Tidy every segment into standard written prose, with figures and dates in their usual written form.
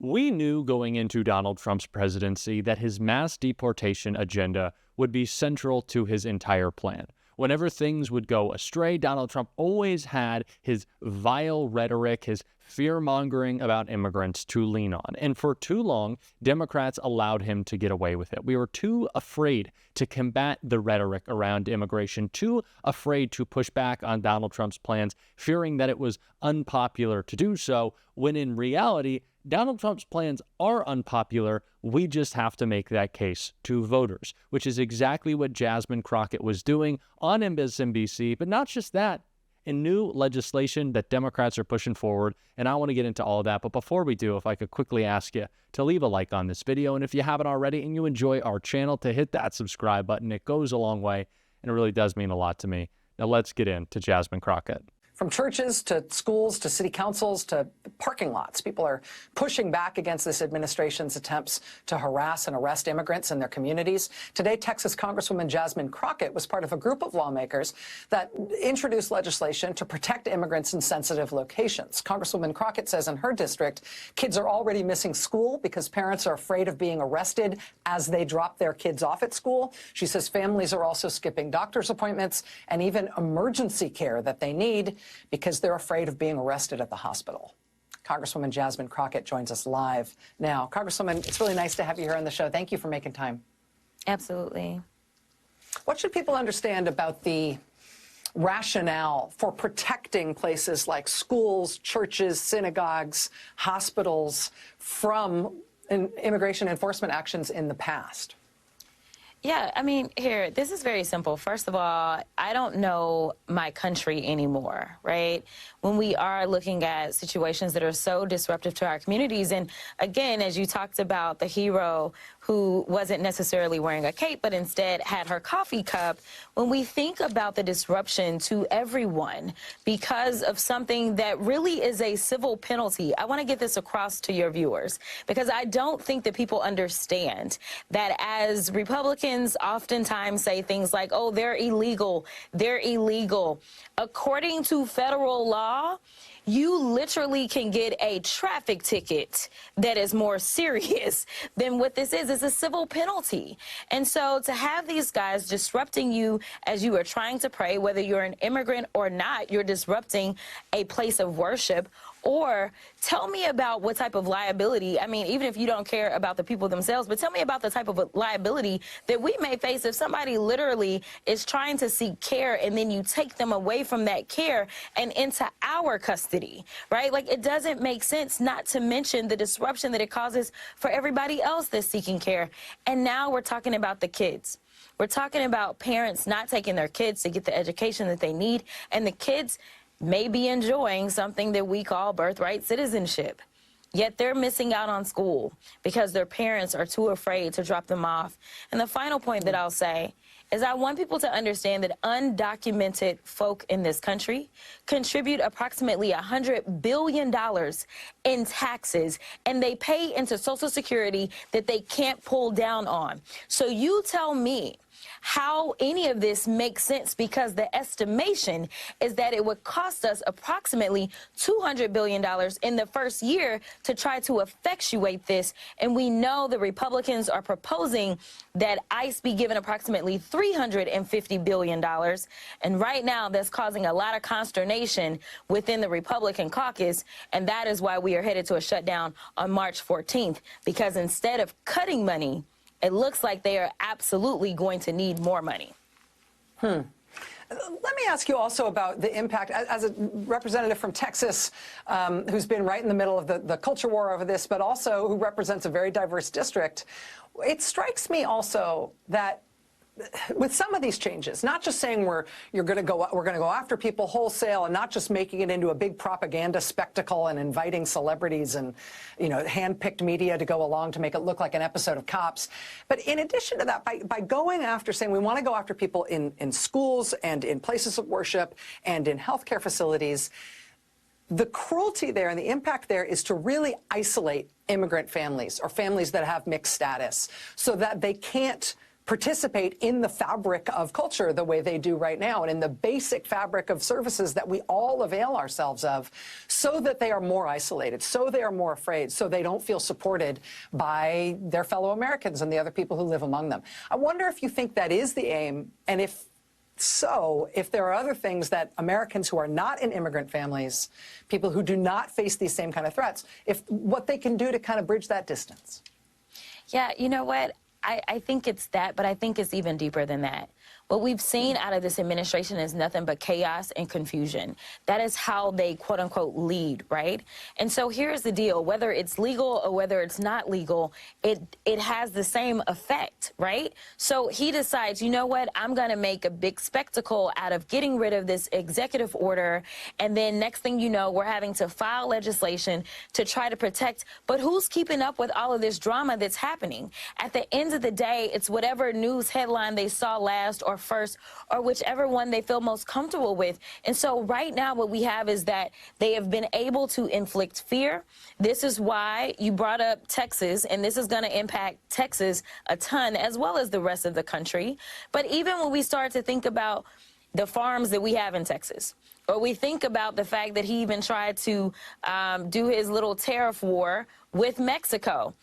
We knew going into Donald Trump's presidency that his mass deportation agenda would be central to his entire plan. Whenever things would go astray, Donald Trump always had his vile rhetoric, his fear-mongering about immigrants to lean on. And for too long, Democrats allowed him to get away with it. We were too afraid to combat the rhetoric around immigration, too afraid to push back on Donald Trump's plans, fearing that it was unpopular to do so, when in reality, Donald Trump's plans are unpopular. We just have to make that case to voters, which is exactly what Jasmine Crockett was doing on MSNBC. But not just that, in new legislation that Democrats are pushing forward. And I want to get into all of that. But before we do, if I could quickly ask you to leave a like on this video. And if you haven't already and you enjoy our channel, to hit that subscribe button. It goes a long way and it really does mean a lot to me. Now let's get into Jasmine Crockett. From churches to schools to city councils to parking lots, people are pushing back against this administration's attempts to harass and arrest immigrants in their communities. Today, Texas Congresswoman Jasmine Crockett was part of a group of lawmakers that introduced legislation to protect immigrants in sensitive locations. Congresswoman Crockett says in her district, kids are already missing school because parents are afraid of being arrested as they drop their kids off at school. She says families are also skipping doctor's appointments and even emergency care that they need because they're afraid of being arrested at the hospital. Congresswoman Jasmine Crockett joins us live now. Congresswoman, it's really nice to have you here on the show. Thank you for making time. Absolutely. What should people understand about the rationale for protecting places like schools, churches, synagogues, hospitals from immigration enforcement actions in the past? Yeah, I mean, here, this is very simple. First of all, I don't know my country anymore, right? When we are looking at situations that are so disruptive to our communities, and again, as you talked about the hero who wasn't necessarily wearing a cape, but instead had her coffee cup, when we think about the disruption to everyone because of something that really is a civil penalty, I want to get this across to your viewers, because I don't think that people understand that as Republicans oftentimes say things like, oh, they're illegal, they're illegal. According to federal law, you literally can get a traffic ticket that is more serious than what this is. It's a civil penalty. And so to have these guys disrupting you as you are trying to pray, whether you're an immigrant or not, you're disrupting a place of worship. Or tell me about what type of liability, I mean, even if you don't care about the people themselves, but tell me about the type of liability that we may face if somebody literally is trying to seek care and then you take them away from that care and into our custody, right? Like, it doesn't make sense, not to mention the disruption that it causes for everybody else that's seeking care. And now we're talking about the kids. We're talking about parents not taking their kids to get the education that they need, and the kids may be enjoying something that we call birthright citizenship. Yet they're missing out on school because their parents are too afraid to drop them off. And the final point that I'll say is I want people to understand that undocumented folk in this country contribute approximately $100 billion in taxes, and they pay into Social Security that they can't pull down on. So you tell me how any of this makes sense, because the estimation is that it would cost us approximately $200 billion in the first year to try to effectuate this. And we know the Republicans are proposing that ICE be given approximately $350 billion. And right now that's causing a lot of consternation within the Republican caucus. And that is why we are headed to a shutdown on March 14th, because instead of cutting money, it looks like they are absolutely going to need more money. Let me ask you also about the impact, as a representative from Texas who's been right in the middle of the culture war over this, but also who represents a very diverse district. It strikes me also that with some of these changes, not just saying we're going to go after people wholesale, and not just making it into a big propaganda spectacle and inviting celebrities and, you know, hand-picked media to go along to make it look like an episode of Cops. But in addition to that, by going after, saying we want to go after people in schools and in places of worship and in healthcare facilities, the cruelty there and the impact there is to really isolate immigrant families or families that have mixed status so that they can't participate in the fabric of culture the way they do right now, and in the basic fabric of services that we all avail ourselves of, so that they are more isolated, so they are more afraid, so they don't feel supported by their fellow Americans and the other people who live among them. I wonder if you think that is the aim, and if so, if there are other things that Americans who are not in immigrant families, people who do not face these same kind of threats, if what they can do to kind of bridge that distance. Yeah, you know what? I think it's that, but I think it's even deeper than that. What we've seen out of this administration is nothing but chaos and confusion. That is how they, quote unquote, lead, right? And so here's the deal. Whether it's legal or whether it's not legal, it has the same effect, right? So he decides, you know what, I'm going to make a big spectacle out of getting rid of this executive order. And then next thing you know, we're having to file legislation to try to protect. But who's keeping up with all of this drama that's happening? At the end of the day, it's whatever news headline they saw last or first, or whichever one they feel most comfortable with. And so right now what we have is that they have been able to inflict fear. This is why you brought up Texas, and this is going to impact Texas a ton, as well as the rest of the country. But even when we start to think about the farms that we have in Texas, or we think about the fact that he even tried to do his little tariff war with Mexico.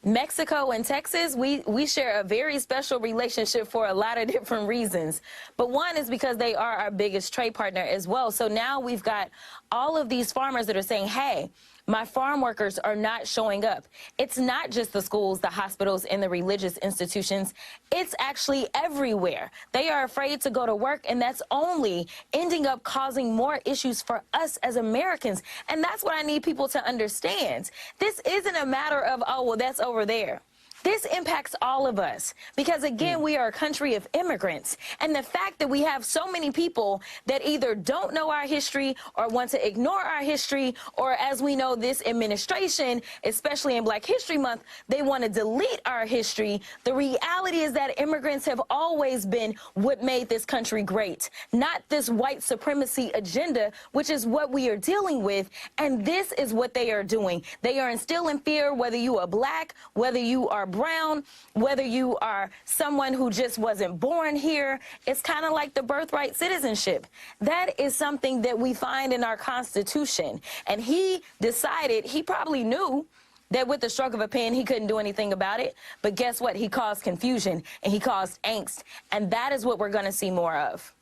Mexico and Texas, we share a very special relationship for a lot of different reasons. But one is because they are our biggest trade partner as well. So now we've got all of these farmers that are saying, hey, my farm workers are not showing up. It's not just the schools, the hospitals, and the religious institutions. It's actually everywhere. They are afraid to go to work, and that's only ending up causing more issues for us as Americans. And that's what I need people to understand. This isn't a matter of, oh, well, that's over there. This impacts all of us because, again, we are a country of immigrants. And the fact that we have so many people that either don't know our history or want to ignore our history, or, as we know, this administration, especially in Black History Month, they want to delete our history. The reality is that immigrants have always been what made this country great, not this white supremacy agenda, which is what we are dealing with. And this is what they are doing. They are instilling fear, whether you are Black, whether you are brown, whether you are someone who just wasn't born here. It's kind of like the birthright citizenship. That is something that we find in our Constitution. And he decided, he probably knew that with the stroke of a pen, he couldn't do anything about it. But guess what? He caused confusion and he caused angst. And that is what we're going to see more of.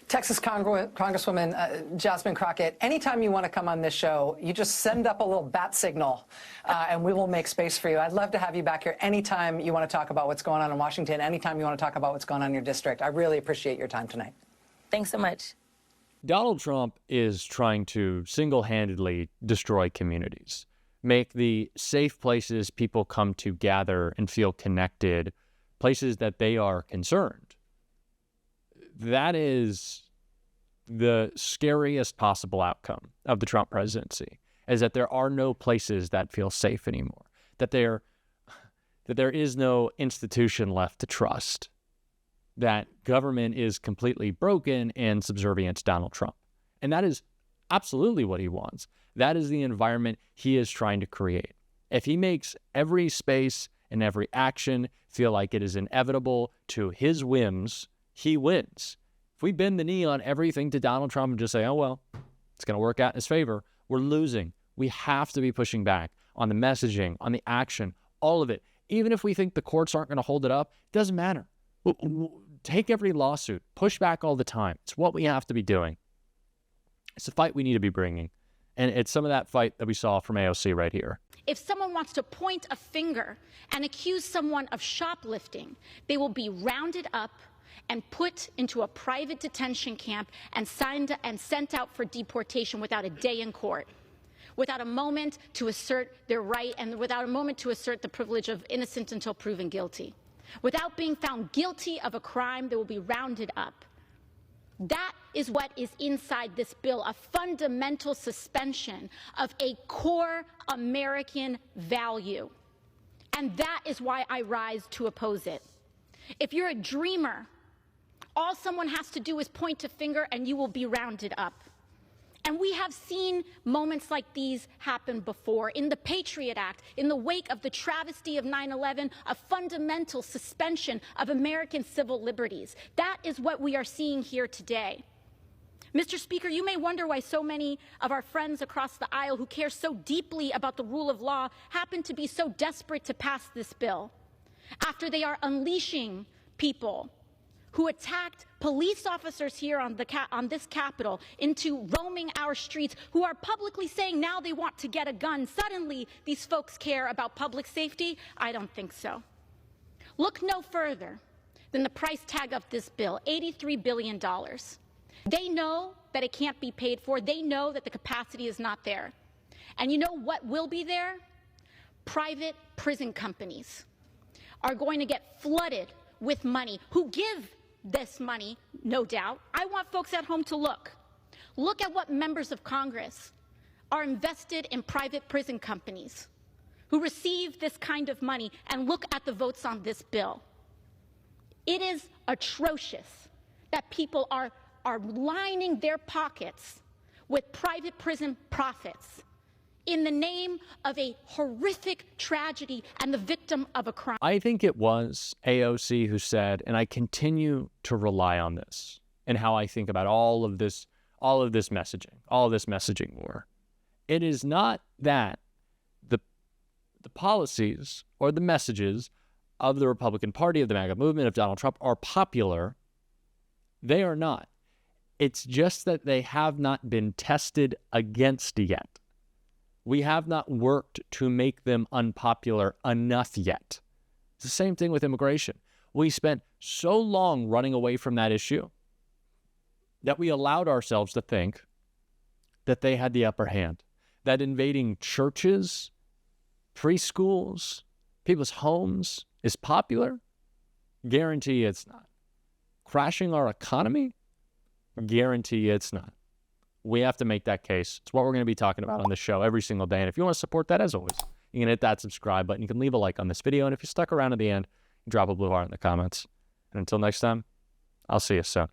Texas Congresswoman Jasmine Crockett, anytime you want to come on this show, you just send up a little bat signal, and we will make space for you. I'd love to have you back here anytime you want to talk about what's going on in Washington, anytime you want to talk about what's going on in your district. I really appreciate your time tonight. Thanks so much. Donald Trump is trying to single-handedly destroy communities, make the safe places people come to gather and feel connected, places that they are concerned. That is the scariest possible outcome of the Trump presidency, is that there are no places that feel safe anymore, that there is no institution left to trust, that government is completely broken and subservient to Donald Trump. And that is absolutely what he wants. That is the environment he is trying to create. If he makes every space and every action feel like it is inevitable to his whims, he wins. If we bend the knee on everything to Donald Trump and just say, oh, well, it's going to work out in his favor, we're losing. We have to be pushing back on the messaging, on the action, all of it. Even if we think the courts aren't going to hold it up, it doesn't matter. Take every lawsuit, push back all the time. It's what we have to be doing. It's a fight we need to be bringing. And it's some of that fight that we saw from AOC right here. If someone wants to point a finger and accuse someone of shoplifting, they will be rounded up and put into a private detention camp and sent out for deportation without a day in court, without a moment to assert their right and without a moment to assert the privilege of innocent until proven guilty. Without being found guilty of a crime, they will be rounded up. That is what is inside this bill, a fundamental suspension of a core American value. And that is why I rise to oppose it. If you're a dreamer, all someone has to do is point a finger and you will be rounded up. And we have seen moments like these happen before. In the Patriot Act, in the wake of the travesty of 9/11, a fundamental suspension of American civil liberties. That is what we are seeing here today. Mr. Speaker, you may wonder why so many of our friends across the aisle who care so deeply about the rule of law happen to be so desperate to pass this bill, after they are unleashing people who attacked police officers here on this Capitol into roaming our streets, who are publicly saying now they want to get a gun. Suddenly, these folks care about public safety? I don't think so. Look no further than the price tag of this bill, $83 billion. They know that it can't be paid for. They know that the capacity is not there. And you know what will be there? Private prison companies are going to get flooded with money, who give this money, no doubt. I want folks at home to look. Look at what members of Congress are invested in private prison companies who receive this kind of money, and look at the votes on this bill. It is atrocious that people are lining their pockets with private prison profits in the name of a horrific tragedy and the victim of a crime. I think it was AOC who said, and I continue to rely on this and how I think about all of this messaging war. It is not that the policies or the messages of the Republican Party, of the MAGA movement, of Donald Trump are popular. They are not. It's just that they have not been tested against yet. We have not worked to make them unpopular enough yet. It's the same thing with immigration. We spent so long running away from that issue that we allowed ourselves to think that they had the upper hand, that invading churches, preschools, people's homes is popular. Guarantee it's not. Crashing our economy? Guarantee it's not. We have to make that case. It's what we're going to be talking about on this show every single day. And if you want to support that, as always, you can hit that subscribe button. You can leave a like on this video. And if you stuck around to the end, drop a blue heart in the comments. And until next time, I'll see you soon.